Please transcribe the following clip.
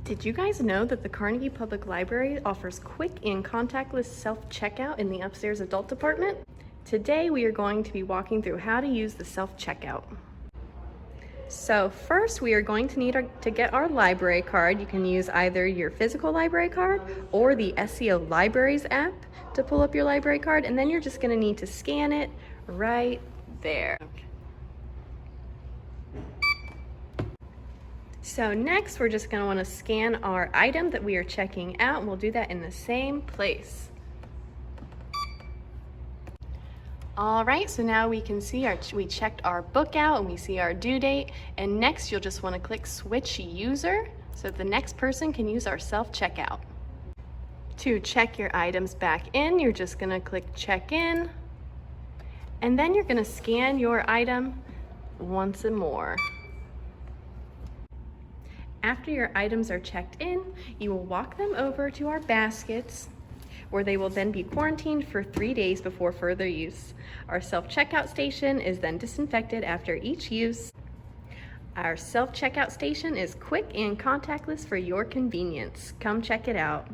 Did you guys know that the Carnegie Public Library offers quick and contactless self-checkout in the upstairs adult department? Today we are going to be walking through how to use the self-checkout. So first we are going to need to get our library card. You can use either your physical library card or the SEO Libraries app to pull up your library card, and then you're just going to need to scan it right there. So next, we're just going to want to scan our item that we are checking out, and we'll do that in the same place. All right, so now we can see we checked our book out and we see our due date. And next, you'll just want to click Switch User so the next person can use our self-checkout. To check your items back in, you're just going to click Check In, and then you're going to scan your item once more. After your items are checked in, you will walk them over to our baskets, where they will then be quarantined for 3 days before further use. Our self-checkout station is then disinfected after each use. Our self-checkout station is quick and contactless for your convenience. Come check it out.